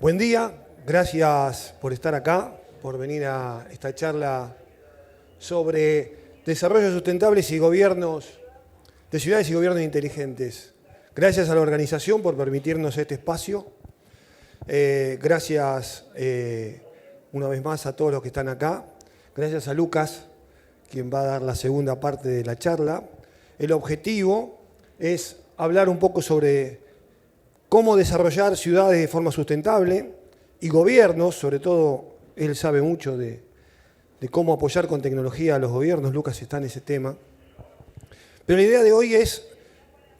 Buen día, gracias por estar acá, por venir a esta charla sobre desarrollos sustentables y gobiernos de ciudades y gobiernos inteligentes. Gracias a la organización por permitirnos este espacio. Gracias una vez más a todos los que están acá. Gracias a Lucas, quien va a dar la segunda parte de la charla. El objetivo es hablar un poco sobre cómo desarrollar ciudades de forma sustentable y gobiernos, sobre todo él sabe mucho de cómo apoyar con tecnología a los gobiernos, Lucas está en ese tema. Pero la idea de hoy es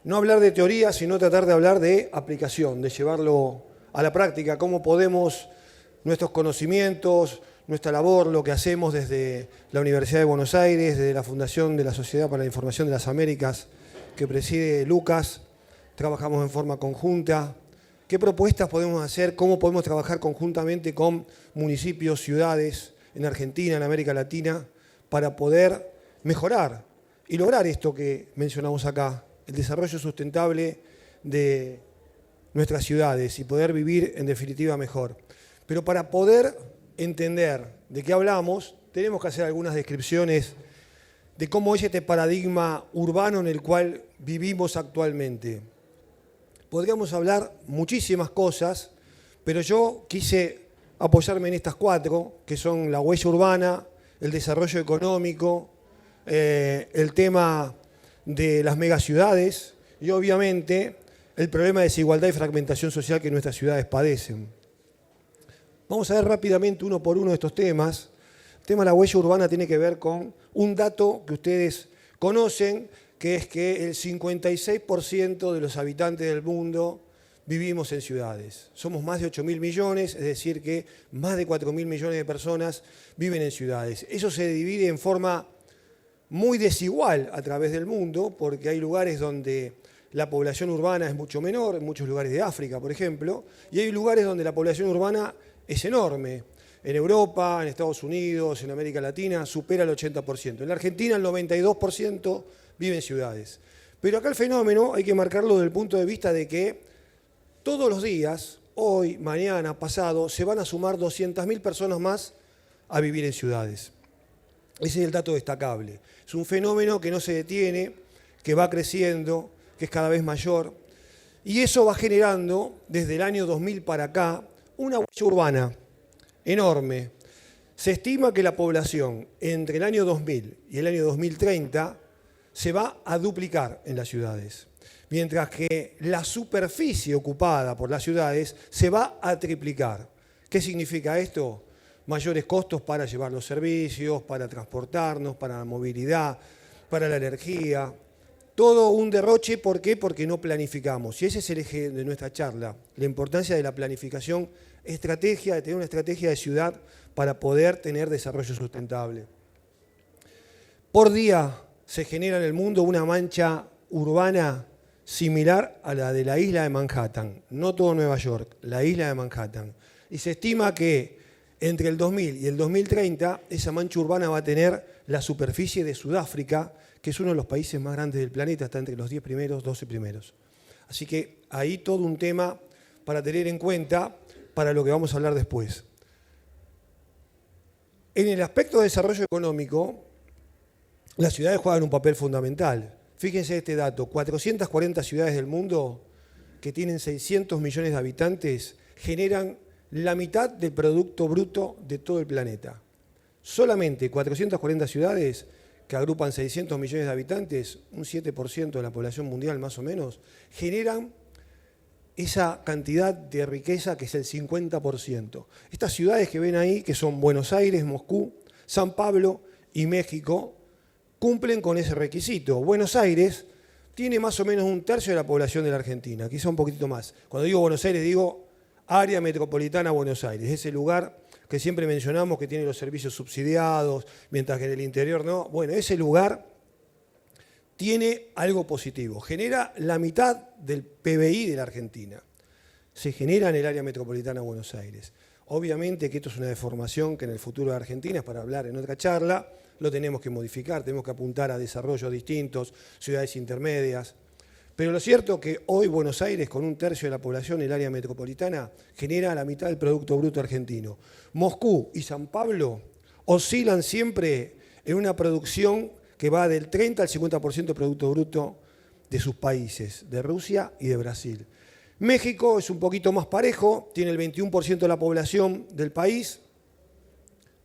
no hablar de teoría, sino tratar de hablar de aplicación, de llevarlo a la práctica, cómo podemos nuestros conocimientos, nuestra labor, lo que hacemos desde la Universidad de Buenos Aires, desde la Fundación de la Sociedad para la Información de las Américas, que preside Lucas, trabajamos en forma conjunta. ¿Qué propuestas podemos hacer? ¿Cómo podemos trabajar conjuntamente con municipios, ciudades en Argentina, en América Latina, para poder mejorar y lograr esto que mencionamos acá, el desarrollo sustentable de nuestras ciudades y poder vivir en definitiva mejor? Pero para poder entender de qué hablamos, tenemos que hacer algunas descripciones de cómo es este paradigma urbano en el cual vivimos actualmente. Podríamos hablar muchísimas cosas, pero yo quise apoyarme en estas cuatro, que son la huella urbana, el desarrollo económico, el tema de las megaciudades y obviamente el problema de desigualdad y fragmentación social que nuestras ciudades padecen. Vamos a ver rápidamente uno por uno de estos temas. El tema de la huella urbana tiene que ver con un dato que ustedes conocen, que es que el 56% de los habitantes del mundo vivimos en ciudades. Somos más de 8.000 millones, es decir que más de 4.000 millones de personas viven en ciudades. Eso se divide en forma muy desigual a través del mundo, porque hay lugares donde la población urbana es mucho menor, en muchos lugares de África, por ejemplo, y hay lugares donde la población urbana es enorme. En Europa, en Estados Unidos, en América Latina, supera el 80%. En la Argentina el 92% vive en ciudades. Pero acá el fenómeno hay que marcarlo desde el punto de vista de que todos los días, hoy, mañana, pasado, se van a sumar 200.000 personas más a vivir en ciudades. Ese es el dato destacable. Es un fenómeno que no se detiene, que va creciendo, que es cada vez mayor. Y eso va generando, desde el año 2000 para acá, una huella urbana enorme. Se estima que la población entre el año 2000 y el año 2030 se va a duplicar en las ciudades, mientras que la superficie ocupada por las ciudades se va a triplicar. ¿Qué significa esto? Mayores costos para llevar los servicios, para transportarnos, para la movilidad, para la energía. Todo un derroche, ¿por qué? Porque no planificamos. Y ese es el eje de nuestra charla, la importancia de la planificación, estrategia, de tener una estrategia de ciudad para poder tener desarrollo sustentable. Por día se genera en el mundo una mancha urbana similar a la de la isla de Manhattan, no todo Nueva York, la isla de Manhattan. Y se estima que entre el 2000 y el 2030 esa mancha urbana va a tener la superficie de Sudáfrica, que es uno de los países más grandes del planeta, está entre los 10 primeros, 12 primeros. Así que ahí todo un tema para tener en cuenta para lo que vamos a hablar después. En el aspecto de desarrollo económico, las ciudades juegan un papel fundamental. Fíjense este dato, 440 ciudades del mundo que tienen 600 millones de habitantes generan la mitad del Producto Bruto de todo el planeta. Solamente 440 ciudades que agrupan 600 millones de habitantes, un 7% de la población mundial más o menos, generan esa cantidad de riqueza que es el 50%. Estas ciudades que ven ahí, que son Buenos Aires, Moscú, San Pablo y México, cumplen con ese requisito. Buenos Aires tiene más o menos un tercio de la población de la Argentina, quizá un poquitito más. Cuando digo Buenos Aires digo área metropolitana Buenos Aires, ese lugar que siempre mencionamos que tiene los servicios subsidiados, mientras que en el interior no. Bueno, ese lugar tiene algo positivo, genera la mitad del PBI de la Argentina. Se genera en el área metropolitana de Buenos Aires. Obviamente que esto es una deformación que en el futuro de Argentina, es para hablar en otra charla, lo tenemos que modificar, tenemos que apuntar a desarrollos distintos, ciudades intermedias. Pero lo cierto es que hoy Buenos Aires, con 1/3 de la población, el área metropolitana, genera la mitad del Producto Bruto argentino. Moscú y San Pablo oscilan siempre en una producción que va del 30 al 50% del Producto Bruto de sus países, de Rusia y de Brasil. México es un poquito más parejo, tiene el 21% de la población del país,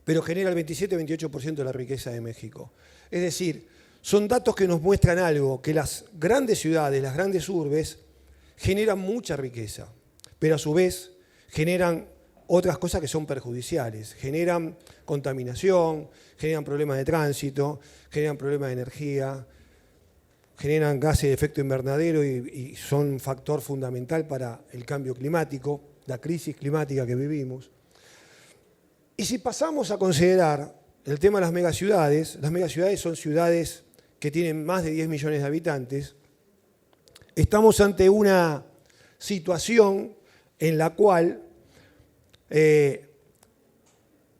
pero genera el 27-28% de la riqueza de México. Es decir, son datos que nos muestran algo, que las grandes ciudades, las grandes urbes, generan mucha riqueza, pero a su vez generan otras cosas que son perjudiciales. Generan contaminación, generan problemas de tránsito, generan problemas de energía, generan gases de efecto invernadero y son un factor fundamental para el cambio climático, la crisis climática que vivimos. Y si pasamos a considerar el tema de las megaciudades son ciudades que tienen más de 10 millones de habitantes, estamos ante una situación en la cual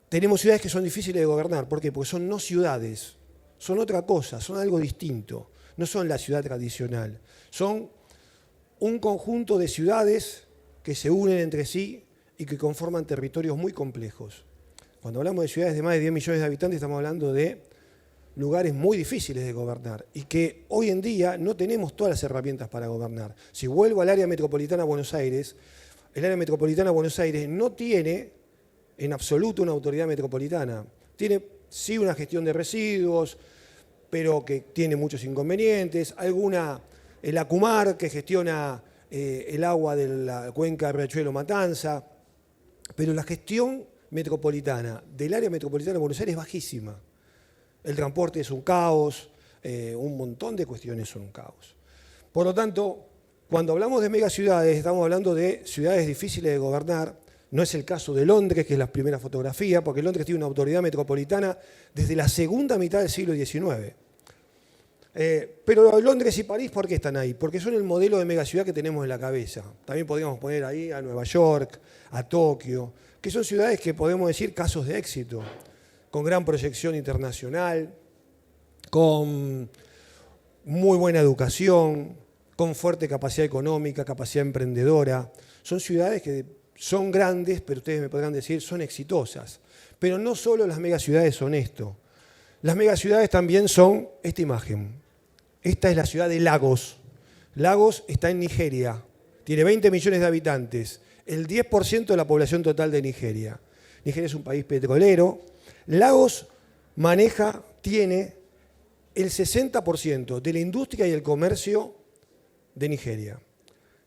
tenemos ciudades que son difíciles de gobernar. ¿Por qué? Porque son no ciudades, son otra cosa, son algo distinto. No son la ciudad tradicional, son un conjunto de ciudades que se unen entre sí y que conforman territorios muy complejos. Cuando hablamos de ciudades de más de 10 millones de habitantes, estamos hablando de lugares muy difíciles de gobernar y que hoy en día no tenemos todas las herramientas para gobernar. Si vuelvo al área metropolitana de Buenos Aires, el área metropolitana de Buenos Aires no tiene en absoluto una autoridad metropolitana. Tiene sí una gestión de residuos, pero que tiene muchos inconvenientes. El ACUMAR, que gestiona el agua de la cuenca Riachuelo-Matanza, pero la gestión metropolitana del área metropolitana de Buenos Aires es bajísima. El transporte es un caos, un montón de cuestiones son un caos. Por lo tanto, cuando hablamos de megaciudades, estamos hablando de ciudades difíciles de gobernar. No es el caso de Londres, que es la primera fotografía, porque Londres tiene una autoridad metropolitana desde la segunda mitad del siglo XIX. Pero Londres y París, ¿por qué están ahí? Porque son el modelo de megaciudad que tenemos en la cabeza. También podríamos poner ahí a Nueva York, a Tokio, que son ciudades que podemos decir casos de éxito, con gran proyección internacional, con muy buena educación, con fuerte capacidad económica, capacidad emprendedora. Son ciudades que son grandes, pero ustedes me podrán decir, son exitosas. Pero no solo las megaciudades son esto. Las megaciudades también son esta imagen. Esta es la ciudad de Lagos. Lagos está en Nigeria. Tiene 20 millones de habitantes. El 10% de la población total de Nigeria. Nigeria es un país petrolero. Lagos tiene el 60% de la industria y el comercio de Nigeria.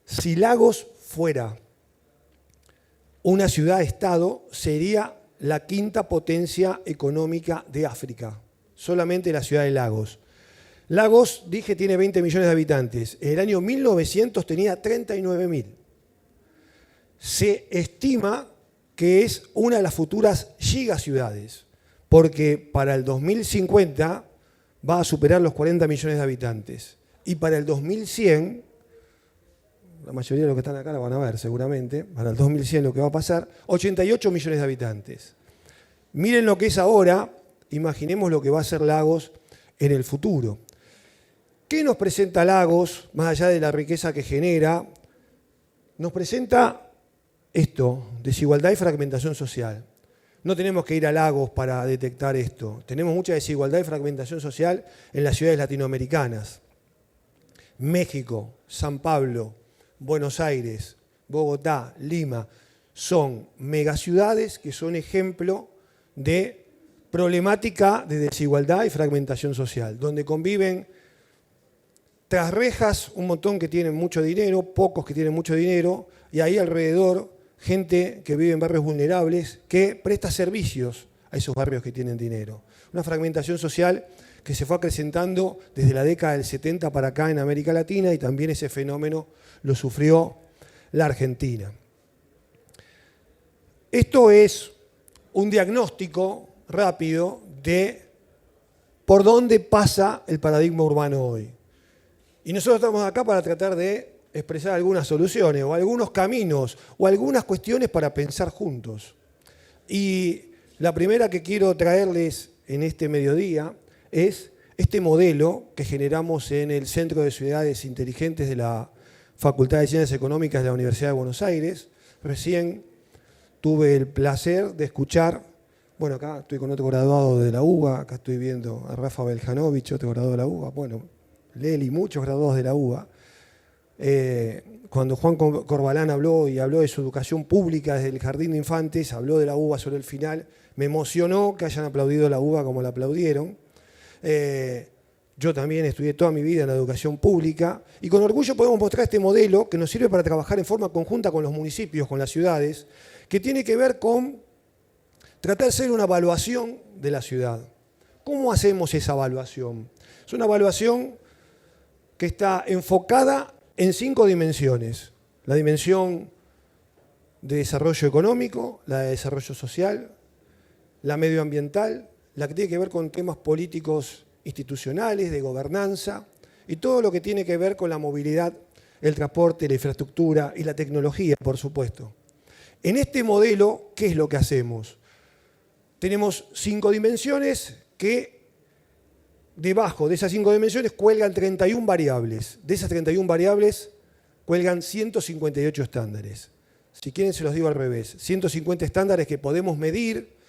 Si Lagos fuera una ciudad-estado, sería la quinta potencia económica de África. Solamente la ciudad de Lagos. Lagos, dije, tiene 20 millones de habitantes. En el año 1900 tenía 39.000. Se estima que es una de las futuras gigaciudades, porque para el 2050 va a superar los 40 millones de habitantes. Y para el 2100, la mayoría de los que están acá la van a ver seguramente, para el 2100 lo que va a pasar, 88 millones de habitantes. Miren lo que es ahora, imaginemos lo que va a ser Lagos en el futuro. ¿Qué nos presenta Lagos, más allá de la riqueza que genera? Nos presenta esto, desigualdad y fragmentación social. No tenemos que ir a Lagos para detectar esto. Tenemos mucha desigualdad y fragmentación social en las ciudades latinoamericanas. México, San Pablo, Buenos Aires, Bogotá, Lima, son megaciudades que son ejemplo de problemática de desigualdad y fragmentación social, donde conviven tras rejas un montón que tienen mucho dinero, pocos que tienen mucho dinero, y ahí alrededor gente que vive en barrios vulnerables que presta servicios a esos barrios que tienen dinero. Una fragmentación social que se fue acrecentando desde la década del 70 para acá en América Latina, y también ese fenómeno lo sufrió la Argentina. Esto es un diagnóstico rápido de por dónde pasa el paradigma urbano hoy. Y nosotros estamos acá para tratar de expresar algunas soluciones o algunos caminos o algunas cuestiones para pensar juntos. Y la primera que quiero traerles en este mediodía es este modelo que generamos en el Centro de Ciudades Inteligentes de la Facultad de Ciencias Económicas de la Universidad de Buenos Aires. Recién tuve el placer de escuchar, bueno, acá estoy con otro graduado de la UBA, acá estoy viendo a Rafa Beljanovich, otro graduado de la UBA, bueno, Leli, muchos graduados de la UBA. Cuando Juan Corbalán habló de su educación pública desde el Jardín de Infantes, habló de la UBA sobre el final, me emocionó que hayan aplaudido la UBA como la aplaudieron. Yo también estudié toda mi vida en la educación pública y con orgullo podemos mostrar este modelo que nos sirve para trabajar en forma conjunta con los municipios, con las ciudades, que tiene que ver con tratar de hacer una evaluación de la ciudad. ¿Cómo hacemos esa evaluación? Es una evaluación que está enfocada en 5 dimensiones. La dimensión de desarrollo económico, la de desarrollo social, la medioambiental, la que tiene que ver con temas políticos institucionales, de gobernanza, y todo lo que tiene que ver con la movilidad, el transporte, la infraestructura y la tecnología, por supuesto. En este modelo, ¿qué es lo que hacemos? Tenemos 5 dimensiones que debajo de esas 5 dimensiones cuelgan 31 variables. De esas 31 variables cuelgan 158 estándares. Si quieren se los digo al revés. 150 estándares que podemos medir.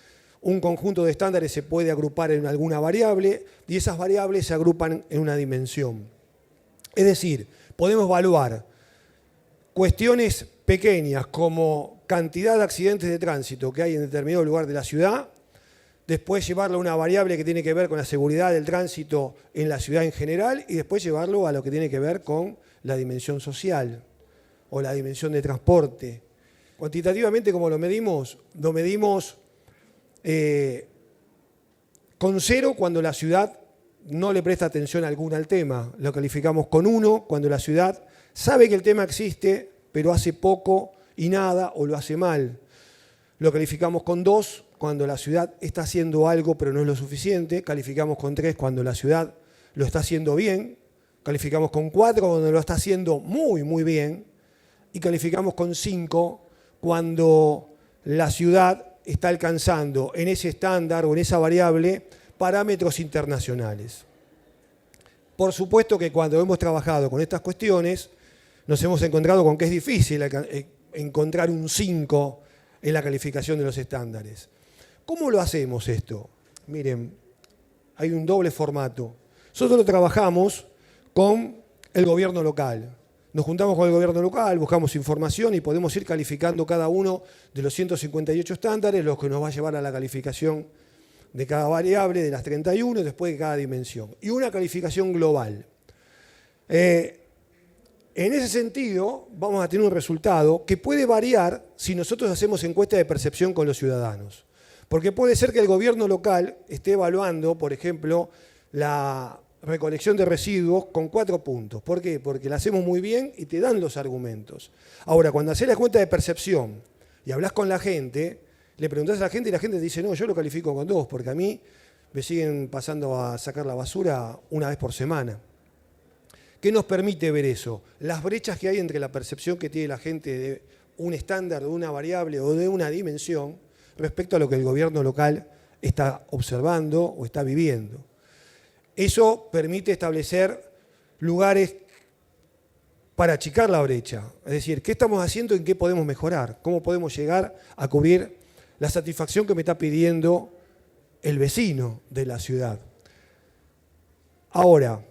Un conjunto de estándares se puede agrupar en alguna variable y esas variables se agrupan en una dimensión. Es decir, podemos evaluar cuestiones pequeñas como cantidad de accidentes de tránsito que hay en determinado lugar de la ciudad, después llevarlo a una variable que tiene que ver con la seguridad del tránsito en la ciudad en general y después llevarlo a lo que tiene que ver con la dimensión social o la dimensión de transporte. Cuantitativamente, ¿cómo lo medimos? Lo medimos con 0 cuando la ciudad no le presta atención alguna al tema. Lo calificamos con 1 cuando la ciudad sabe que el tema existe, pero hace poco y nada o lo hace mal. Lo calificamos con 2 cuando la ciudad está haciendo algo pero no es lo suficiente. Calificamos con 3 cuando la ciudad lo está haciendo bien. Calificamos con 4 cuando lo está haciendo muy, muy bien. Y calificamos con 5 cuando la ciudad está alcanzando en ese estándar o en esa variable parámetros internacionales. Por supuesto que cuando hemos trabajado con estas cuestiones nos hemos encontrado con que es difícil encontrar un 5 en la calificación de los estándares. ¿Cómo lo hacemos esto? Miren, hay un doble formato. Nosotros trabajamos con el gobierno local. Nos juntamos con el gobierno local, buscamos información y podemos ir calificando cada uno de los 158 estándares, los que nos va a llevar a la calificación de cada variable, de las 31, después de cada dimensión. Y una calificación global. En ese sentido, vamos a tener un resultado que puede variar si nosotros hacemos encuesta de percepción con los ciudadanos. Porque puede ser que el gobierno local esté evaluando, por ejemplo, la recolección de residuos con 4 puntos. ¿Por qué? Porque la hacemos muy bien y te dan los argumentos. Ahora, cuando haces la cuenta de percepción y hablas con la gente, le preguntás a la gente y la gente te dice, no, yo lo califico con 2, porque a mí me siguen pasando a sacar la basura una vez por semana. ¿Qué nos permite ver eso? Las brechas que hay entre la percepción que tiene la gente de un estándar, de una variable o de una dimensión respecto a lo que el gobierno local está observando o está viviendo. Eso permite establecer lugares para achicar la brecha. Es decir, ¿qué estamos haciendo y en qué podemos mejorar? ¿Cómo podemos llegar a cubrir la satisfacción que me está pidiendo el vecino de la ciudad? Ahora,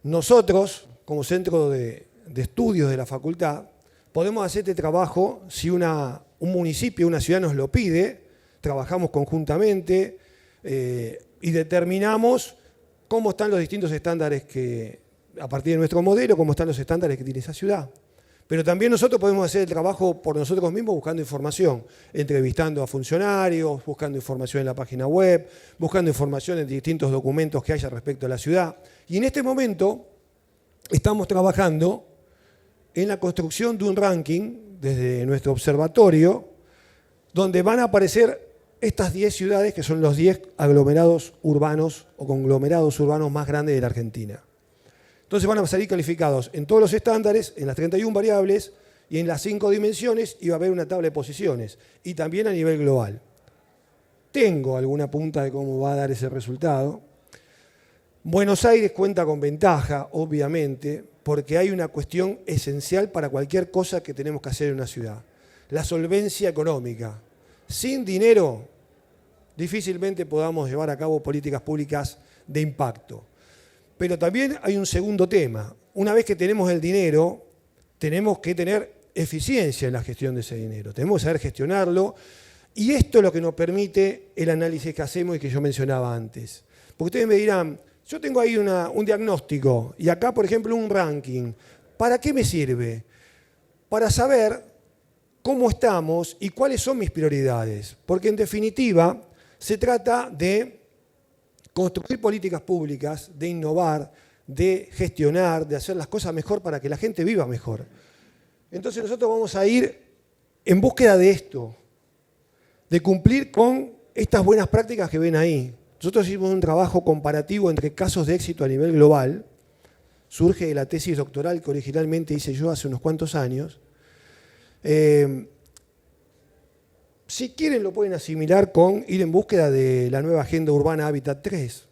nosotros, como centro de estudios de la facultad, podemos hacer este trabajo si un municipio, una ciudad nos lo pide, trabajamos conjuntamente, y determinamos cómo están los distintos estándares que, a partir de nuestro modelo, cómo están los estándares que tiene esa ciudad. Pero también nosotros podemos hacer el trabajo por nosotros mismos buscando información, entrevistando a funcionarios, buscando información en la página web, buscando información en distintos documentos que haya respecto a la ciudad. Y en este momento estamos trabajando en la construcción de un ranking desde nuestro observatorio, donde van a aparecer estas 10 ciudades que son los 10 aglomerados urbanos o conglomerados urbanos más grandes de la Argentina. Entonces van a salir calificados en todos los estándares, en las 31 variables y en las 5 dimensiones, y va a haber una tabla de posiciones, y también a nivel global. tengo alguna punta de cómo va a dar ese resultado. Buenos Aires cuenta con ventaja, obviamente, porque hay una cuestión esencial para cualquier cosa que tenemos que hacer en una ciudad: la solvencia económica. Sin dinero, difícilmente podamos llevar a cabo políticas públicas de impacto. Pero también hay un segundo tema. Una vez que tenemos el dinero, tenemos que tener eficiencia en la gestión de ese dinero. Tenemos que saber gestionarlo, y esto es lo que nos permite el análisis que hacemos y que yo mencionaba antes. Porque ustedes me dirán, yo tengo ahí un diagnóstico y acá, por ejemplo, un ranking. ¿Para qué me sirve? Para saber cómo estamos y cuáles son mis prioridades. Porque en definitiva se trata de construir políticas públicas, de innovar, de gestionar, de hacer las cosas mejor para que la gente viva mejor. Entonces nosotros vamos a ir en búsqueda de esto, de cumplir con estas buenas prácticas que ven ahí. Nosotros hicimos un trabajo comparativo entre casos de éxito a nivel global. Surge de la tesis doctoral que originalmente hice yo hace unos cuantos años. Si quieren lo pueden asimilar con ir en búsqueda de la nueva Agenda Urbana Hábitat 3.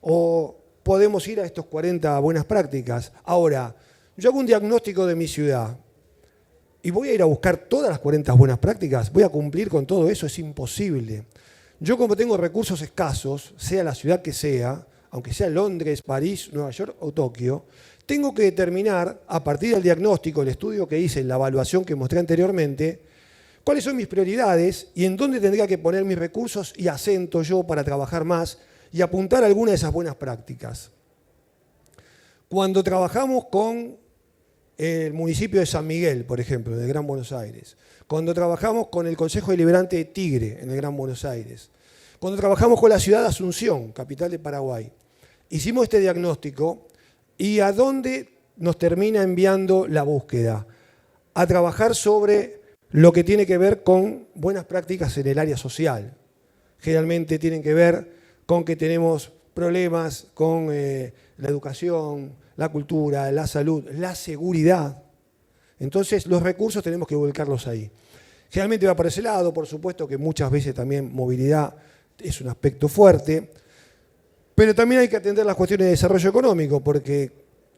O podemos ir a estos 40 buenas prácticas. Ahora, yo hago un diagnóstico de mi ciudad y voy a ir a buscar todas las 40 buenas prácticas. ¿Voy a cumplir con todo eso? Es imposible. Yo, como tengo recursos escasos, sea la ciudad que sea, aunque sea Londres, París, Nueva York o Tokio, tengo que determinar, a partir del diagnóstico, el estudio que hice, la evaluación que mostré anteriormente, cuáles son mis prioridades y en dónde tendría que poner mis recursos y acento yo para trabajar más y apuntar a alguna de esas buenas prácticas. Cuando trabajamos con el municipio de San Miguel, por ejemplo, del Gran Buenos Aires, cuando trabajamos con el Consejo Deliberante de Tigre, en el Gran Buenos Aires, cuando trabajamos con la ciudad de Asunción, capital de Paraguay, hicimos este diagnóstico y ¿a dónde nos termina enviando la búsqueda? A trabajar sobre lo que tiene que ver con buenas prácticas en el área social. Generalmente tienen que ver con que tenemos problemas con la educación, la cultura, la salud, la seguridad. Entonces los recursos tenemos que volcarlos ahí. Generalmente va por ese lado, por supuesto que muchas veces también movilidad es un aspecto fuerte, pero también hay que atender las cuestiones de desarrollo económico, porque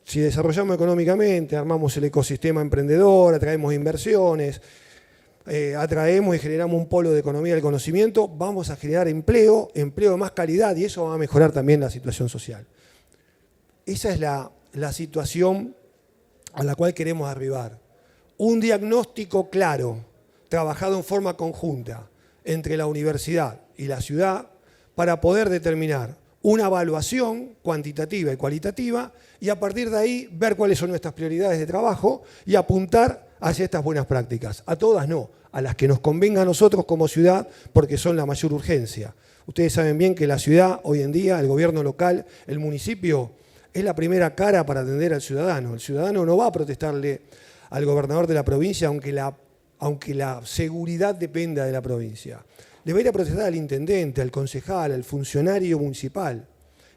si desarrollamos económicamente, armamos el ecosistema emprendedor, atraemos inversiones, atraemos y generamos un polo de economía del conocimiento, vamos a generar empleo, empleo de más calidad, y eso va a mejorar también la situación social. Esa es la situación a la cual queremos arribar. Un diagnóstico claro, trabajado en forma conjunta entre la universidad y la ciudad para poder determinar una evaluación cuantitativa y cualitativa y a partir de ahí ver cuáles son nuestras prioridades de trabajo y apuntar hacia estas buenas prácticas. A todas no, a las que nos convenga a nosotros como ciudad porque son la mayor urgencia. Ustedes saben bien que la ciudad hoy en día, el gobierno local, el municipio, es la primera cara para atender al ciudadano. El ciudadano no va a protestarle al gobernador de la provincia aunque la seguridad dependa de la provincia. Le va a ir a protestar al intendente, al concejal, al funcionario municipal.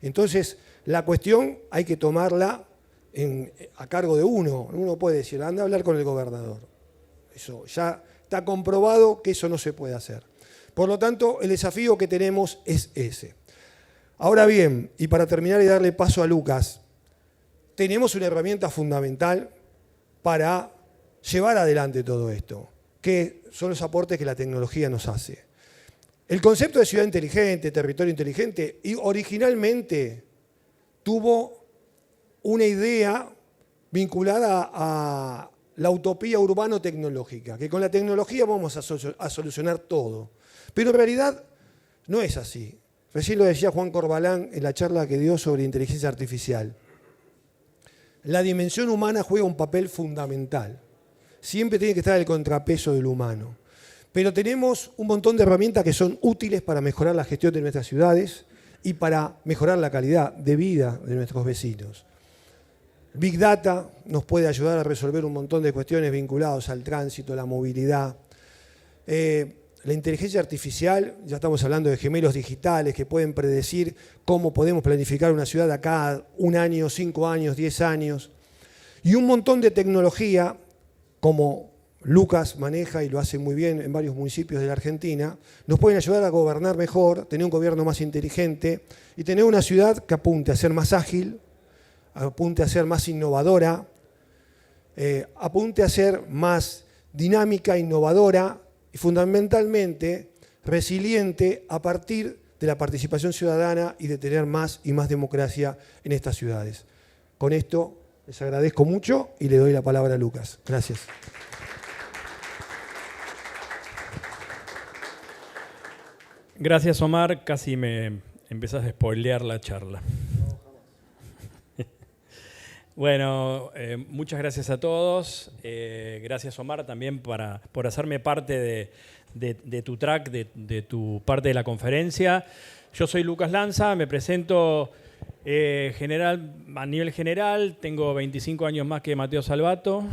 Entonces, la cuestión hay que tomarla a cargo de uno. Uno puede decir, anda a hablar con el gobernador. Eso ya está comprobado que eso no se puede hacer. Por lo tanto, el desafío que tenemos es ese. Ahora bien, y para terminar y darle paso a Lucas, tenemos una herramienta fundamental para llevar adelante todo esto, que son los aportes que la tecnología nos hace. El concepto de ciudad inteligente, territorio inteligente, originalmente tuvo una idea vinculada a la utopía urbano-tecnológica, que con la tecnología vamos a solucionar todo. Pero en realidad no es así. Recién lo decía Juan Corbalán en la charla que dio sobre inteligencia artificial. La dimensión humana juega un papel fundamental. Siempre tiene que estar el contrapeso del humano. Pero tenemos un montón de herramientas que son útiles para mejorar la gestión de nuestras ciudades y para mejorar la calidad de vida de nuestros vecinos. Big Data nos puede ayudar a resolver un montón de cuestiones vinculadas al tránsito, la movilidad. La inteligencia artificial, ya estamos hablando de gemelos digitales que pueden predecir cómo podemos planificar una ciudad de acá a 1 año, 5 años, 10 años. Y un montón de tecnología como Lucas maneja y lo hace muy bien en varios municipios de la Argentina, nos pueden ayudar a gobernar mejor, tener un gobierno más inteligente y tener una ciudad que apunte a ser más ágil, apunte a ser más innovadora, apunte a ser más dinámica, innovadora y fundamentalmente resiliente a partir de la participación ciudadana y de tener más y más democracia en estas ciudades. Con esto les agradezco mucho y le doy la palabra a Lucas. Gracias. Gracias, Omar. Casi me empezás a spoilear la charla. Bueno, muchas gracias a todos. Gracias, Omar, también por hacerme parte de tu track, de tu parte de la conferencia. Yo soy Lucas Lanza, me presento a nivel general. Tengo 25 años más que Mateo Salvato.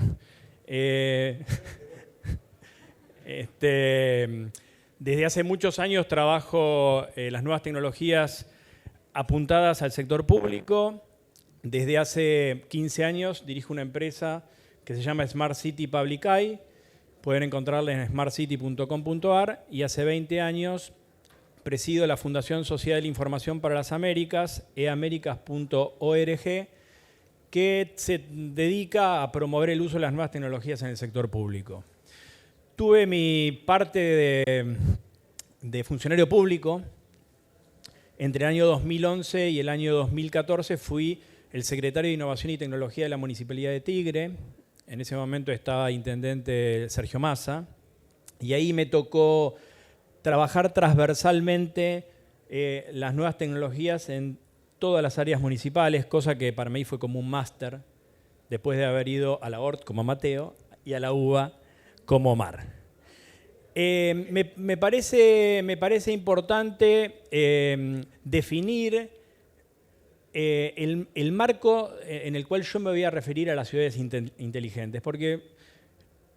Desde hace muchos años trabajo las nuevas tecnologías apuntadas al sector público. Desde hace 15 años dirijo una empresa que se llama Smart City Public Eye. Pueden encontrarla en smartcity.com.ar y hace 20 años presido la Fundación Sociedad de la Información para las Américas, eamericas.org, que se dedica a promover el uso de las nuevas tecnologías en el sector público. Tuve mi parte de funcionario público. Entre el año 2011 y el año 2014 fui el secretario de Innovación y Tecnología de la Municipalidad de Tigre. En ese momento estaba intendente Sergio Massa. Y ahí me tocó trabajar transversalmente las nuevas tecnologías en todas las áreas municipales, cosa que para mí fue como un máster, después de haber ido a la ORT como Mateo y a la UBA como Omar. Me parece importante definir el marco en el cual yo me voy a referir a las ciudades inteligentes, porque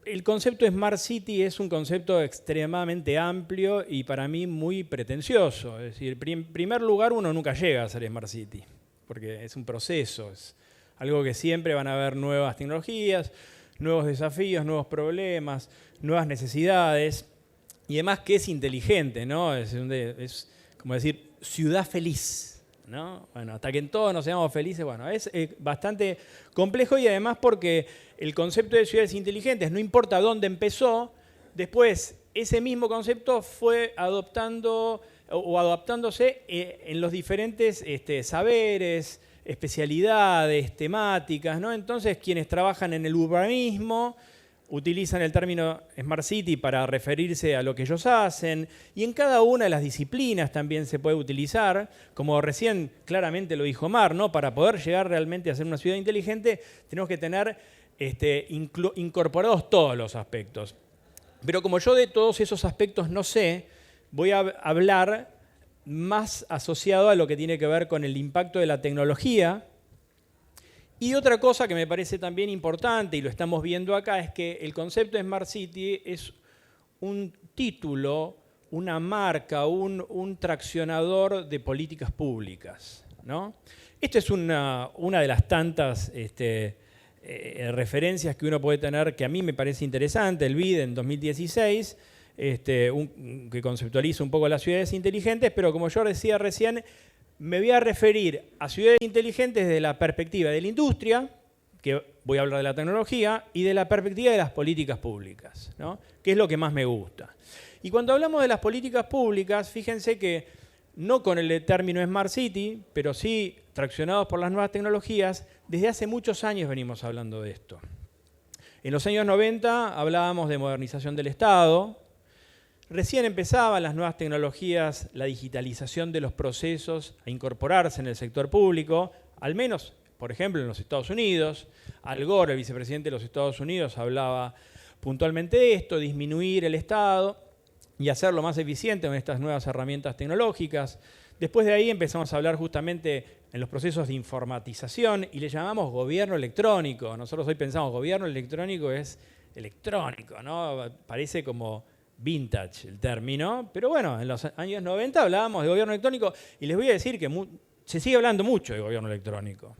el concepto de Smart City es un concepto extremadamente amplio y para mí muy pretencioso. Es decir, en primer lugar, uno nunca llega a ser Smart City, porque es un proceso, es algo que siempre van a haber nuevas tecnologías, nuevos desafíos, nuevos problemas, nuevas necesidades, y además que es inteligente, ¿no? Es como decir, ciudad feliz, ¿no? Bueno, hasta que en todos nos seamos felices, bueno, es bastante complejo y además porque el concepto de ciudades inteligentes, no importa dónde empezó, después ese mismo concepto fue adaptándose en los diferentes saberes, especialidades, temáticas, ¿no? Entonces, quienes trabajan en el urbanismo utilizan el término Smart City para referirse a lo que ellos hacen, y en cada una de las disciplinas también se puede utilizar, como recién claramente lo dijo Omar, ¿no? Para poder llegar realmente a ser una ciudad inteligente, tenemos que tener incorporados todos los aspectos. Pero como yo de todos esos aspectos no sé, voy a hablar más asociado a lo que tiene que ver con el impacto de la tecnología. Y otra cosa que me parece también importante, y lo estamos viendo acá, es que el concepto de Smart City es un título, una marca, un traccionador de políticas públicas, ¿no? Esta es una de las tantas referencias que uno puede tener, que a mí me parece interesante, el BID en 2016, que conceptualiza un poco las ciudades inteligentes, pero como yo decía recién, me voy a referir a ciudades inteligentes desde la perspectiva de la industria, que voy a hablar de la tecnología, y de la perspectiva de las políticas públicas, ¿no? Que es lo que más me gusta. Y cuando hablamos de las políticas públicas, fíjense que no con el término Smart City, pero sí traccionados por las nuevas tecnologías, desde hace muchos años venimos hablando de esto. En los años 90 hablábamos de modernización del Estado. Recién empezaban las nuevas tecnologías, la digitalización de los procesos a incorporarse en el sector público, al menos, por ejemplo, en los Estados Unidos. Al Gore, el vicepresidente de los Estados Unidos, hablaba puntualmente de esto, disminuir el Estado y hacerlo más eficiente con estas nuevas herramientas tecnológicas. Después de ahí empezamos a hablar justamente en los procesos de informatización y le llamamos gobierno electrónico. Nosotros hoy pensamos gobierno electrónico es electrónico, ¿no? Parece como vintage el término, pero bueno, en los años 90 hablábamos de gobierno electrónico y les voy a decir que se sigue hablando mucho de gobierno electrónico.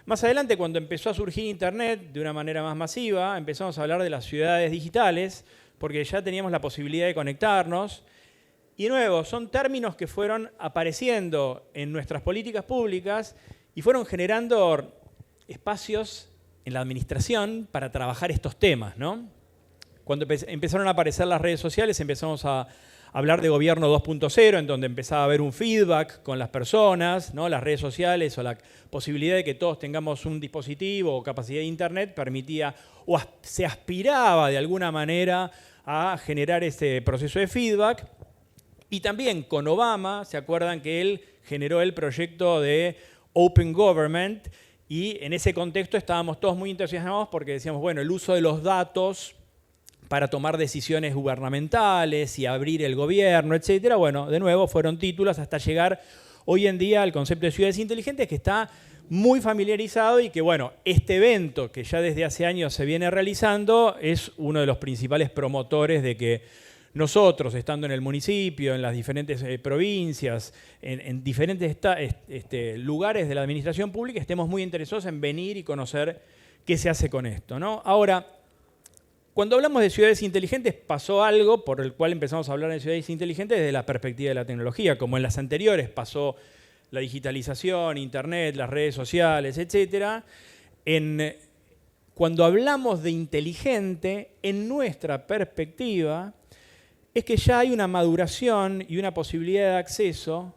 Más adelante, cuando empezó a surgir Internet de una manera más masiva, empezamos a hablar de las ciudades digitales, porque ya teníamos la posibilidad de conectarnos. Y de nuevo, son términos que fueron apareciendo en nuestras políticas públicas y fueron generando espacios en la administración para trabajar estos temas, ¿no? Cuando empezaron a aparecer las redes sociales, empezamos a hablar de gobierno 2.0, en donde empezaba a haber un feedback con las personas, ¿no? Las redes sociales o la posibilidad de que todos tengamos un dispositivo o capacidad de Internet permitía o se aspiraba de alguna manera a generar ese proceso de feedback. Y también con Obama, ¿se acuerdan que él generó el proyecto de Open Government? Y en ese contexto estábamos todos muy entusiasmados porque decíamos, bueno, el uso de los datos para tomar decisiones gubernamentales y abrir el gobierno, etcétera. Bueno, de nuevo fueron títulos hasta llegar hoy en día al concepto de ciudades inteligentes, que está muy familiarizado y que, bueno, este evento que ya desde hace años se viene realizando es uno de los principales promotores de que nosotros, estando en el municipio, en las diferentes provincias, en diferentes lugares de la administración pública, estemos muy interesados en venir y conocer qué se hace con esto, ¿no? Ahora, cuando hablamos de ciudades inteligentes, pasó algo por el cual empezamos a hablar de ciudades inteligentes desde la perspectiva de la tecnología. Como en las anteriores pasó la digitalización, Internet, las redes sociales, etc. Cuando hablamos de inteligente, en nuestra perspectiva, es que ya hay una maduración y una posibilidad de acceso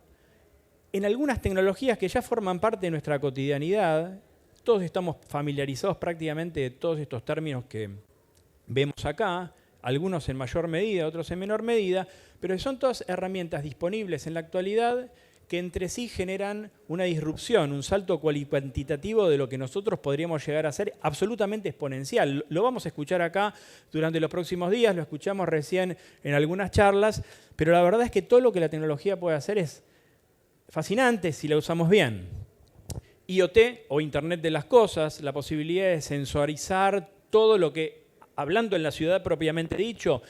en algunas tecnologías que ya forman parte de nuestra cotidianidad. Todos estamos familiarizados prácticamente de todos estos términos que vemos acá, algunos en mayor medida, otros en menor medida, pero son todas herramientas disponibles en la actualidad que entre sí generan una disrupción, un salto cuantitativo de lo que nosotros podríamos llegar a ser absolutamente exponencial. Lo vamos a escuchar acá durante los próximos días, lo escuchamos recién en algunas charlas, pero la verdad es que todo lo que la tecnología puede hacer es fascinante si la usamos bien. IoT o Internet de las Cosas, la posibilidad de sensorizar todo lo que, hablando en la ciudad propiamente dicho,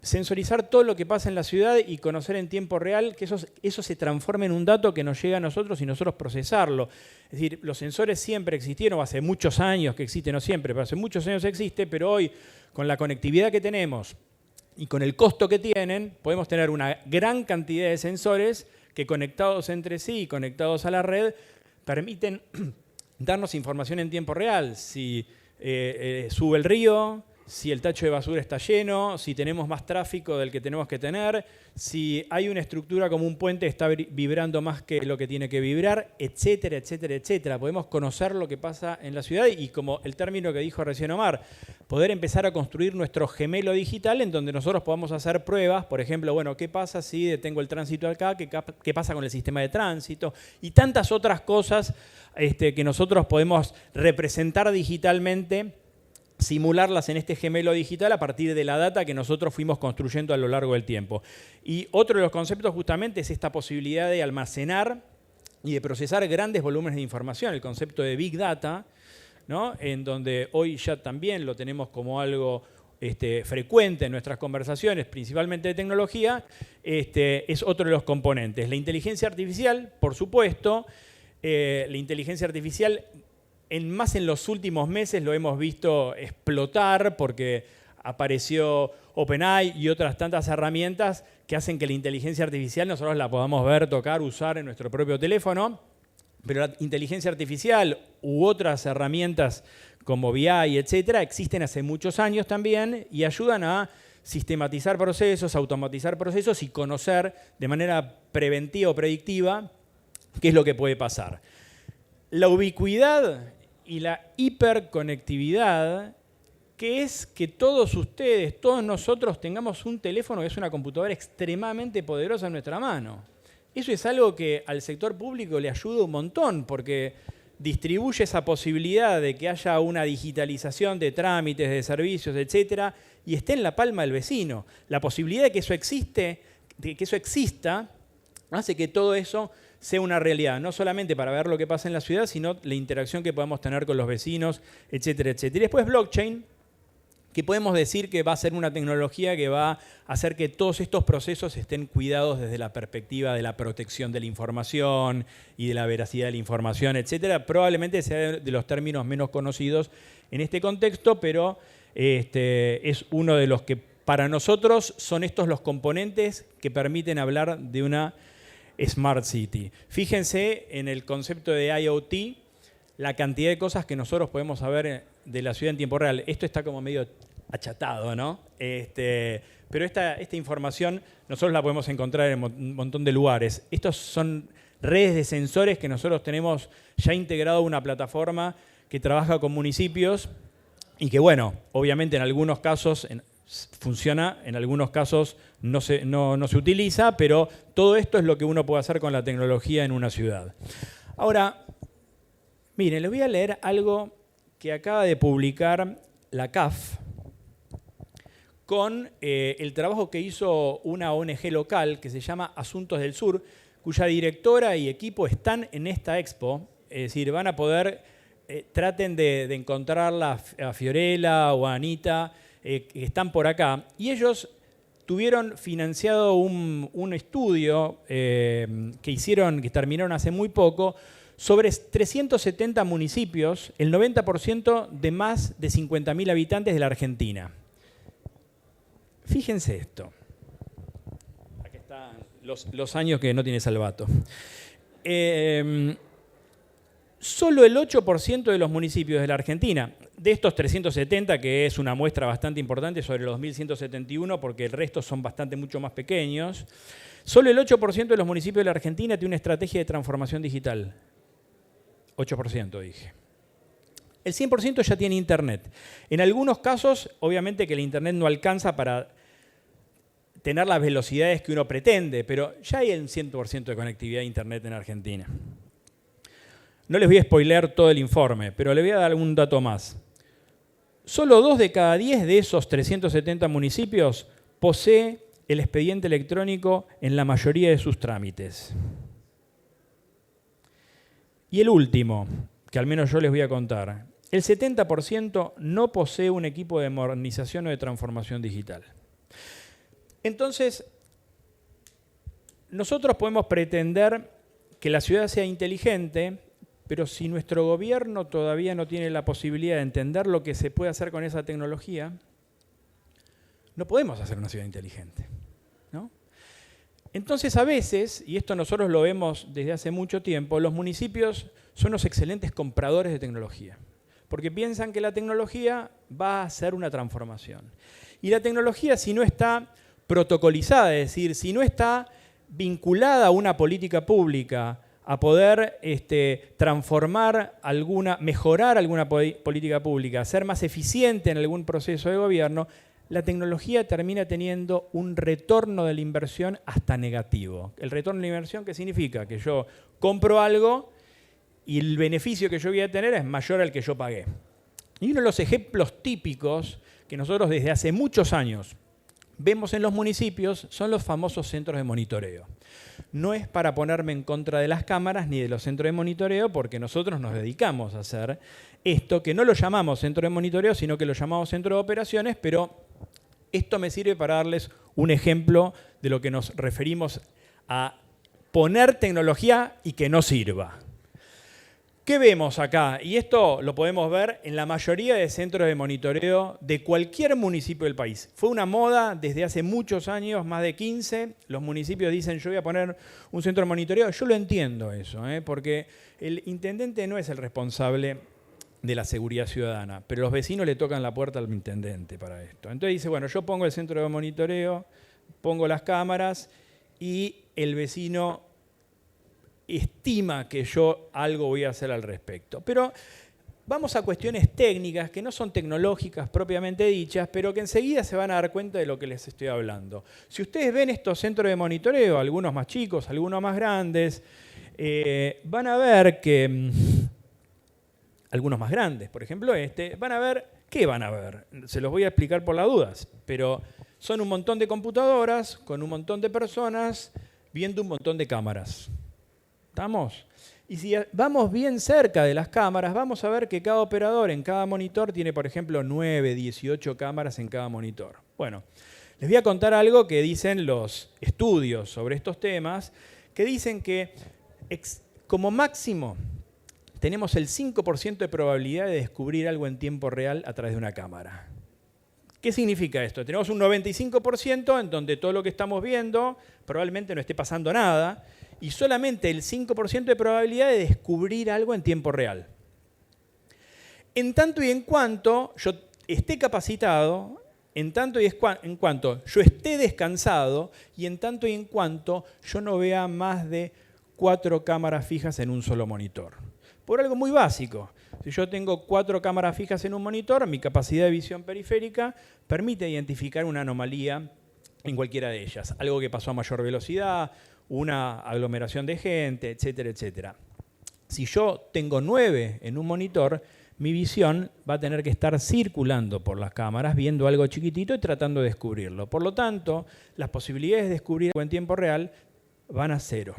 sensorizar todo lo que pasa en la ciudad y conocer en tiempo real que eso se transforme en un dato que nos llega a nosotros y nosotros procesarlo. Es decir, los sensores siempre existieron, hace muchos años que existen, no siempre, pero hace muchos años existe, pero hoy, con la conectividad que tenemos y con el costo que tienen, podemos tener una gran cantidad de sensores que conectados entre sí y conectados a la red permiten darnos información en tiempo real. Si sube el río, si el tacho de basura está lleno, si tenemos más tráfico del que tenemos que tener, si hay una estructura como un puente que está vibrando más que lo que tiene que vibrar, etcétera, etcétera, etcétera. Podemos conocer lo que pasa en la ciudad y, como el término que dijo recién Omar, poder empezar a construir nuestro gemelo digital en donde nosotros podamos hacer pruebas, por ejemplo, bueno, ¿qué pasa si detengo el tránsito acá? ¿Qué pasa con el sistema de tránsito? Y tantas otras cosas que nosotros podemos representar digitalmente, simularlas en este gemelo digital a partir de la data que nosotros fuimos construyendo a lo largo del tiempo. Y otro de los conceptos justamente es esta posibilidad de almacenar y de procesar grandes volúmenes de información, el concepto de Big Data, ¿no? En donde hoy ya también lo tenemos como algo frecuente en nuestras conversaciones, principalmente de tecnología, es otro de los componentes. La inteligencia artificial, por supuesto, la inteligencia artificial más en los últimos meses lo hemos visto explotar porque apareció OpenAI y otras tantas herramientas que hacen que la inteligencia artificial nosotros la podamos ver, tocar, usar en nuestro propio teléfono. Pero la inteligencia artificial u otras herramientas como BI, etcétera, existen hace muchos años también y ayudan a sistematizar procesos, automatizar procesos y conocer de manera preventiva o predictiva qué es lo que puede pasar. La ubicuidad y la hiperconectividad, que es que todos ustedes, todos nosotros tengamos un teléfono que es una computadora extremadamente poderosa en nuestra mano. Eso es algo que al sector público le ayuda un montón, porque distribuye esa posibilidad de que haya una digitalización de trámites, de servicios, etcétera, y esté en la palma del vecino. La posibilidad de que eso exista, hace que todo eso sea una realidad, no solamente para ver lo que pasa en la ciudad, sino la interacción que podamos tener con los vecinos, etcétera, etcétera. Y después blockchain, que podemos decir que va a ser una tecnología que va a hacer que todos estos procesos estén cuidados desde la perspectiva de la protección de la información y de la veracidad de la información, etcétera. Probablemente sea de los términos menos conocidos en este contexto, pero es uno de los que para nosotros son estos los componentes que permiten hablar de una Smart City. Fíjense en el concepto de IoT, la cantidad de cosas que nosotros podemos saber de la ciudad en tiempo real. Esto está como medio achatado, ¿no? Pero esta información nosotros la podemos encontrar en un montón de lugares. Estos son redes de sensores que nosotros tenemos ya integrado a una plataforma que trabaja con municipios y que, bueno, obviamente en algunos casos funciona, en algunos casos no se utiliza, pero todo esto es lo que uno puede hacer con la tecnología en una ciudad. Ahora, miren, les voy a leer algo que acaba de publicar la CAF con el trabajo que hizo una ONG local que se llama Asuntos del Sur, cuya directora y equipo están en esta expo, es decir, van a poder, traten de encontrarla a Fiorella o a Anita, que están por acá, y ellos tuvieron financiado un estudio que terminaron hace muy poco, sobre 370 municipios, el 90% de más de 50.000 habitantes de la Argentina. Fíjense esto. Aquí están los años que no tiene Salvato. Solo el 8% de los municipios de la Argentina, de estos 370, que es una muestra bastante importante sobre los 2.171, porque el resto son mucho más pequeños, solo el 8% de los municipios de la Argentina tiene una estrategia de transformación digital. 8% dije. El 100% ya tiene internet. En algunos casos, obviamente que el internet no alcanza para tener las velocidades que uno pretende, pero ya hay el 100% de conectividad a internet en Argentina. No les voy a spoilear todo el informe, pero les voy a dar algún dato más. Solo 2 de cada 10 de esos 370 municipios posee el expediente electrónico en la mayoría de sus trámites. Y el último, que al menos yo les voy a contar, el 70% no posee un equipo de modernización o de transformación digital. Entonces, nosotros podemos pretender que la ciudad sea inteligente, pero si nuestro gobierno todavía no tiene la posibilidad de entender lo que se puede hacer con esa tecnología, no podemos hacer una ciudad inteligente, ¿no? Entonces, a veces, y esto nosotros lo vemos desde hace mucho tiempo, los municipios son los excelentes compradores de tecnología, porque piensan que la tecnología va a hacer una transformación. Y la tecnología, si no está protocolizada, es decir, si no está vinculada a una política pública, a poder mejorar alguna política pública, ser más eficiente en algún proceso de gobierno, la tecnología termina teniendo un retorno de la inversión hasta negativo. El retorno de la inversión, ¿qué significa? Que yo compro algo y el beneficio que yo voy a tener es mayor al que yo pagué. Y uno de los ejemplos típicos que nosotros desde hace muchos años vemos en los municipios son los famosos centros de monitoreo. No es para ponerme en contra de las cámaras ni de los centros de monitoreo, porque nosotros nos dedicamos a hacer esto, que no lo llamamos centro de monitoreo, sino que lo llamamos centro de operaciones, pero esto me sirve para darles un ejemplo de lo que nos referimos a poner tecnología y que no sirva. ¿Qué vemos acá? Y esto lo podemos ver en la mayoría de centros de monitoreo de cualquier municipio del país. Fue una moda desde hace muchos años, más de 15. Los municipios dicen, yo voy a poner un centro de monitoreo. Yo lo entiendo eso, porque el intendente no es el responsable de la seguridad ciudadana, pero los vecinos le tocan la puerta al intendente para esto. Entonces dice, bueno, yo pongo el centro de monitoreo, pongo las cámaras y el vecino estima que yo algo voy a hacer al respecto. Pero vamos a cuestiones técnicas que no son tecnológicas propiamente dichas, pero que enseguida se van a dar cuenta de lo que les estoy hablando. Si ustedes ven estos centros de monitoreo, algunos más chicos, algunos más grandes, van a ver que algunos más grandes, por ejemplo van a ver, ¿qué van a ver? Se los voy a explicar por las dudas, pero son un montón de computadoras con un montón de personas viendo un montón de cámaras. ¿Estamos? Y si vamos bien cerca de las cámaras, vamos a ver que cada operador en cada monitor tiene, por ejemplo, 9, 18 cámaras en cada monitor. Bueno, les voy a contar algo que dicen los estudios sobre estos temas, que dicen que como máximo tenemos el 5% de probabilidad de descubrir algo en tiempo real a través de una cámara. ¿Qué significa esto? Tenemos un 95% en donde todo lo que estamos viendo probablemente no esté pasando nada, y solamente el 5% de probabilidad de descubrir algo en tiempo real. En tanto y en cuanto yo esté capacitado, en tanto y en cuanto yo esté descansado, y en tanto y en cuanto yo no vea más de 4 cámaras fijas en un solo monitor. Por algo muy básico. Si yo tengo 4 cámaras fijas en un monitor, mi capacidad de visión periférica permite identificar una anomalía en cualquiera de ellas. Algo que pasó a mayor velocidad, una aglomeración de gente, etcétera, etcétera. Si yo tengo 9 en un monitor, mi visión va a tener que estar circulando por las cámaras, viendo algo chiquitito y tratando de descubrirlo. Por lo tanto, las posibilidades de descubrir algo en tiempo real van a 0.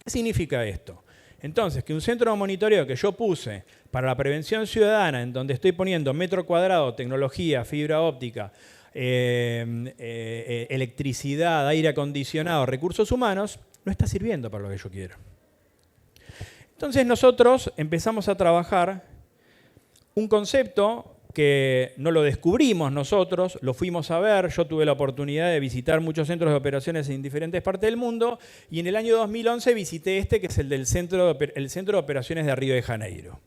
¿Qué significa esto? Entonces, que un centro de monitoreo que yo puse para la prevención ciudadana, en donde estoy poniendo metro cuadrado, tecnología, fibra óptica, electricidad, aire acondicionado, recursos humanos, no está sirviendo para lo que yo quiero. Entonces nosotros empezamos a trabajar un concepto que no lo descubrimos nosotros, lo fuimos a ver. Yo tuve la oportunidad de visitar muchos centros de operaciones en diferentes partes del mundo, y en el año 2011 visité este, que es el del Centro de Operaciones de Río de Janeiro.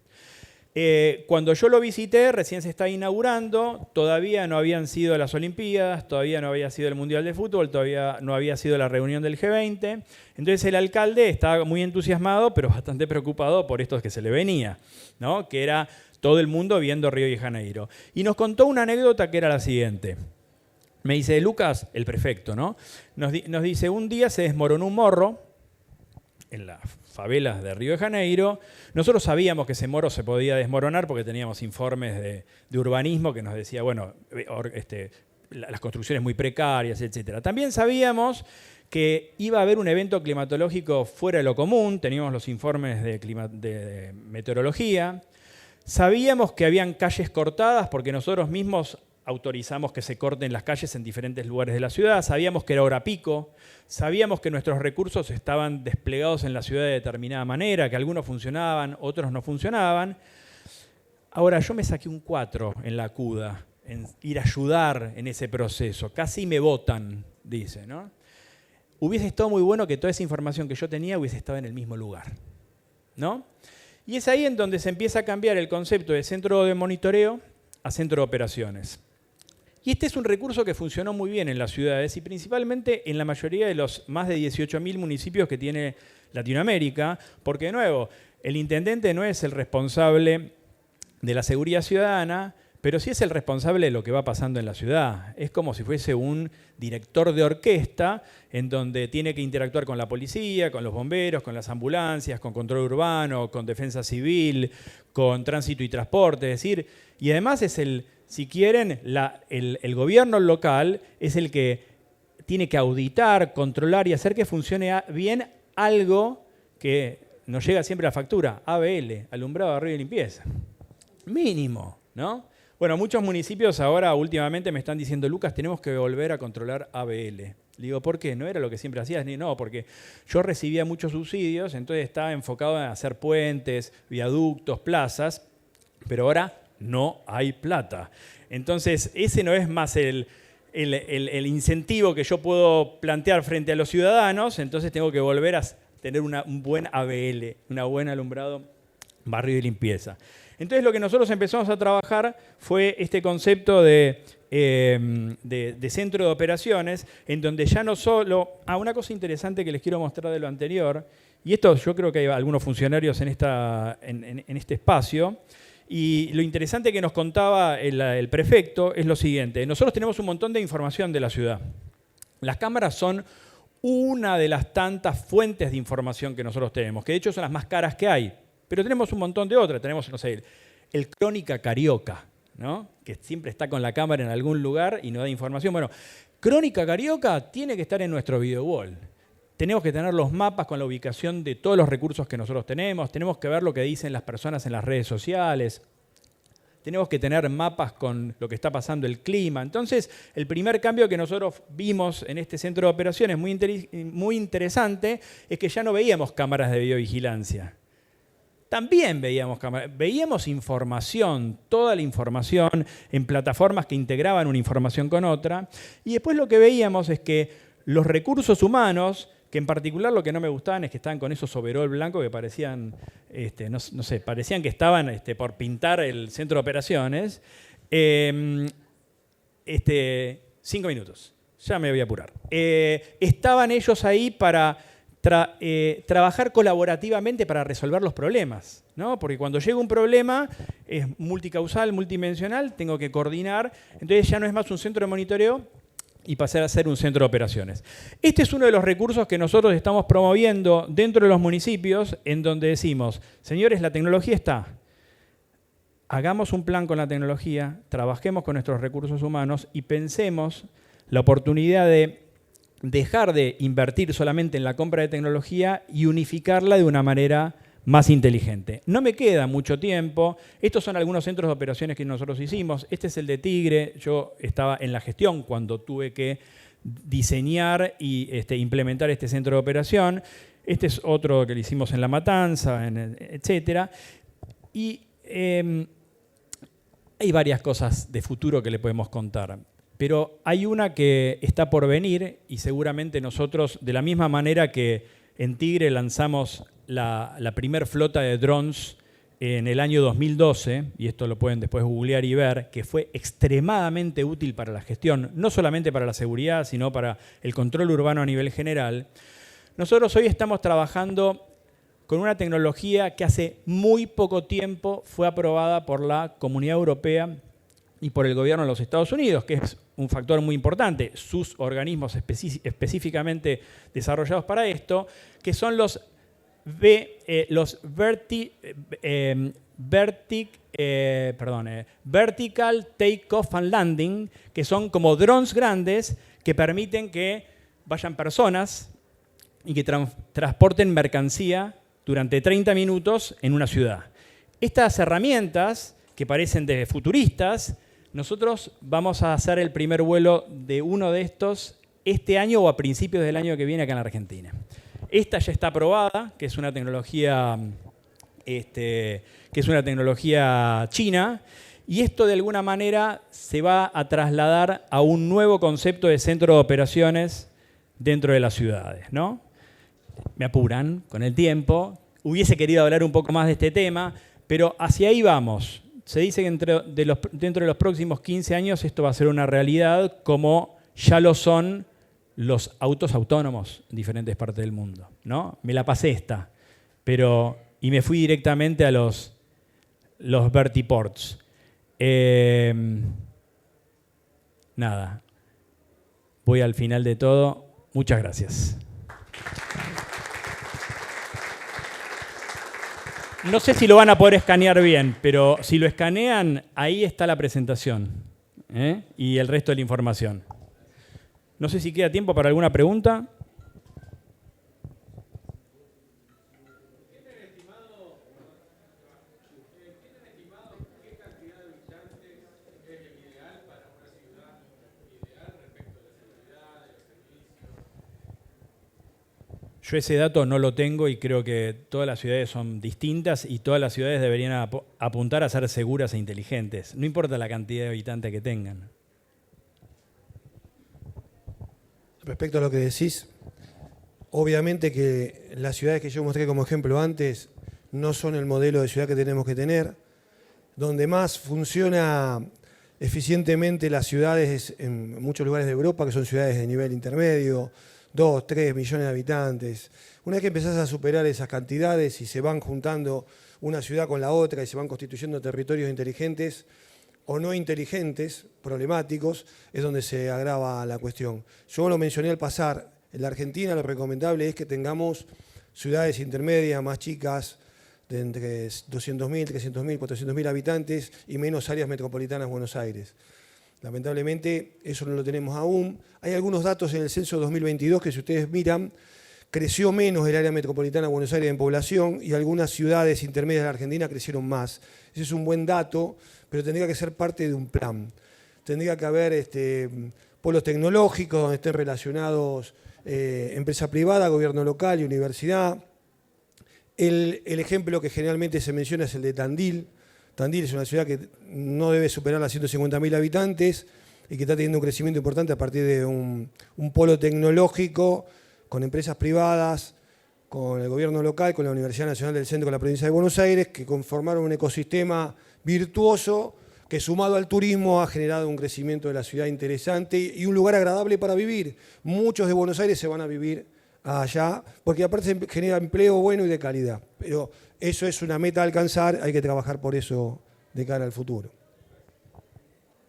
Cuando yo lo visité, recién se estaba inaugurando, todavía no habían sido las Olimpiadas, todavía no había sido el Mundial de Fútbol, todavía no había sido la reunión del G20. Entonces el alcalde estaba muy entusiasmado, pero bastante preocupado por esto que se le venía, ¿no? Que era todo el mundo viendo Río de Janeiro. Y nos contó una anécdota que era la siguiente. Me dice, Lucas, el prefecto, ¿no? Nos dice, un día se desmoronó un morro en las favelas de Río de Janeiro. Nosotros sabíamos que ese morro se podía desmoronar porque teníamos informes de urbanismo que nos decía, bueno, las construcciones muy precarias, etc. También sabíamos que iba a haber un evento climatológico fuera de lo común, teníamos los informes de meteorología. Sabíamos que habían calles cortadas porque nosotros mismos autorizamos que se corten las calles en diferentes lugares de la ciudad. Sabíamos que era hora pico. Sabíamos que nuestros recursos estaban desplegados en la ciudad de determinada manera, que algunos funcionaban, otros no funcionaban. Ahora, yo me saqué un 4 en la CUDA, en ir a ayudar en ese proceso. Casi me votan, dice, ¿no? Hubiese estado muy bueno que toda esa información que yo tenía hubiese estado en el mismo lugar, ¿no? Y es ahí en donde se empieza a cambiar el concepto de centro de monitoreo a centro de operaciones. Y este es un recurso que funcionó muy bien en las ciudades y principalmente en la mayoría de los más de 18.000 municipios que tiene Latinoamérica, porque de nuevo, el intendente no es el responsable de la seguridad ciudadana, pero sí es el responsable de lo que va pasando en la ciudad. Es como si fuese un director de orquesta en donde tiene que interactuar con la policía, con los bomberos, con las ambulancias, con control urbano, con defensa civil, con tránsito y transporte. Es decir, y además es si quieren, el gobierno local es el que tiene que auditar, controlar y hacer que funcione bien algo que nos llega siempre a la factura, ABL, alumbrado, barrido y limpieza. Mínimo, ¿no? Bueno, muchos municipios ahora últimamente me están diciendo, Lucas, tenemos que volver a controlar ABL. Le digo, ¿por qué? ¿No era lo que siempre hacías? No, porque yo recibía muchos subsidios, entonces estaba enfocado en hacer puentes, viaductos, plazas, pero ahora no hay plata. Entonces, ese no es más el incentivo que yo puedo plantear frente a los ciudadanos, entonces tengo que volver a tener un buen ABL, una buena alumbrado, barrio y limpieza. Entonces lo que nosotros empezamos a trabajar fue este concepto de centro de operaciones, en donde ya no solo... una cosa interesante que les quiero mostrar de lo anterior, y esto yo creo que hay algunos funcionarios en este espacio, y lo interesante que nos contaba el prefecto es lo siguiente. Nosotros tenemos un montón de información de la ciudad. Las cámaras son una de las tantas fuentes de información que nosotros tenemos, que de hecho son las más caras que hay. Pero tenemos un montón de otras. Tenemos, no sé, el Crónica Carioca, ¿no? Que siempre está con la cámara en algún lugar y nos da información. Bueno, Crónica Carioca tiene que estar en nuestro video wall. tenemos que tener los mapas con la ubicación de todos los recursos que nosotros tenemos que ver lo que dicen las personas en las redes sociales, tenemos que tener mapas con lo que está pasando el clima. Entonces, el primer cambio que nosotros vimos en este centro de operaciones muy interesante es que ya no veíamos cámaras de videovigilancia. También veíamos información, toda la información en plataformas que integraban una información con otra. Y después lo que veíamos es que los recursos humanos, que en particular lo que no me gustaban es que estaban con esos overol blancos que parecían, no sé, parecían que estaban por pintar el centro de operaciones. 5 minutos, ya me voy a apurar. Estaban ellos ahí para trabajar colaborativamente para resolver los problemas, ¿no? Porque cuando llega un problema es multicausal, multidimensional, tengo que coordinar, entonces ya no es más un centro de monitoreo y pasar a ser un centro de operaciones. Este es uno de los recursos que nosotros estamos promoviendo dentro de los municipios, en donde decimos, señores, la tecnología está, hagamos un plan con la tecnología, trabajemos con nuestros recursos humanos y pensemos la oportunidad de dejar de invertir solamente en la compra de tecnología y unificarla de una manera más inteligente. No me queda mucho tiempo. Estos son algunos centros de operaciones que nosotros hicimos. Este es el de Tigre. Yo estaba en la gestión cuando tuve que diseñar y implementar este centro de operación. Este es otro que le hicimos en La Matanza, etc. Y hay varias cosas de futuro que le podemos contar. Pero hay una que está por venir y seguramente nosotros, de la misma manera que en Tigre lanzamos la primer flota de drones en el año 2012, y esto lo pueden después googlear y ver, que fue extremadamente útil para la gestión, no solamente para la seguridad, sino para el control urbano a nivel general. Nosotros hoy estamos trabajando con una tecnología que hace muy poco tiempo fue aprobada por la Comunidad Europea y por el gobierno de los Estados Unidos, que es un factor muy importante, sus organismos específicamente desarrollados para esto, que son los Vertical Take-Off and Landing, que son como drones grandes que permiten que vayan personas y que transporten mercancía durante 30 minutos en una ciudad. Estas herramientas, que parecen de futuristas, nosotros vamos a hacer el primer vuelo de uno de estos este año o a principios del año que viene acá en la Argentina. Esta ya está aprobada, que es una tecnología, china, y esto de alguna manera se va a trasladar a un nuevo concepto de centro de operaciones dentro de las ciudades, ¿no? Me apuran con el tiempo. Hubiese querido hablar un poco más de este tema, pero hacia ahí vamos. Se dice que dentro de los próximos 15 años esto va a ser una realidad, como ya lo son los autos autónomos en diferentes partes del mundo, ¿no? Me la pasé y me fui directamente a los vertiports. Nada, voy al final de todo. Muchas gracias. No sé si lo van a poder escanear bien, pero si lo escanean, ahí está la presentación, y el resto de la información. No sé si queda tiempo para alguna pregunta. Yo ese dato no lo tengo y creo que todas las ciudades son distintas y todas las ciudades deberían apuntar a ser seguras e inteligentes. No importa la cantidad de habitantes que tengan. Respecto a lo que decís, obviamente que las ciudades que yo mostré como ejemplo antes no son el modelo de ciudad que tenemos que tener. Donde más funciona eficientemente las ciudades en muchos lugares de Europa, que son ciudades de nivel intermedio, 2, 3 millones de habitantes. Una vez que empezás a superar esas cantidades y se van juntando una ciudad con la otra y se van constituyendo territorios inteligentes o no inteligentes, problemáticos, es donde se agrava la cuestión. Yo lo mencioné al pasar, en la Argentina lo recomendable es que tengamos ciudades intermedias, más chicas, de entre 200.000, 300.000, 400.000 habitantes y menos áreas metropolitanas de Buenos Aires. Lamentablemente eso no lo tenemos aún. Hay algunos datos en el censo 2022 que si ustedes miran, creció menos el área metropolitana de Buenos Aires en población y algunas ciudades intermedias de la Argentina crecieron más. Ese es un buen dato, pero tendría que ser parte de un plan. Tendría que haber polos tecnológicos donde estén relacionados empresa privada, gobierno local y universidad. El ejemplo que generalmente se menciona es el de Tandil. Tandil es una ciudad que no debe superar las 150.000 habitantes y que está teniendo un crecimiento importante a partir de un polo tecnológico con empresas privadas, con el gobierno local, con la Universidad Nacional del Centro de la Provincia de Buenos Aires, que conformaron un ecosistema virtuoso que, sumado al turismo, ha generado un crecimiento de la ciudad interesante y un lugar agradable para vivir. Muchos de Buenos Aires se van a vivir allá, porque aparte se genera empleo bueno y de calidad. Pero eso es una meta a alcanzar, hay que trabajar por eso de cara al futuro.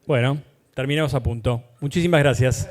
Bueno, terminamos a punto. Muchísimas gracias.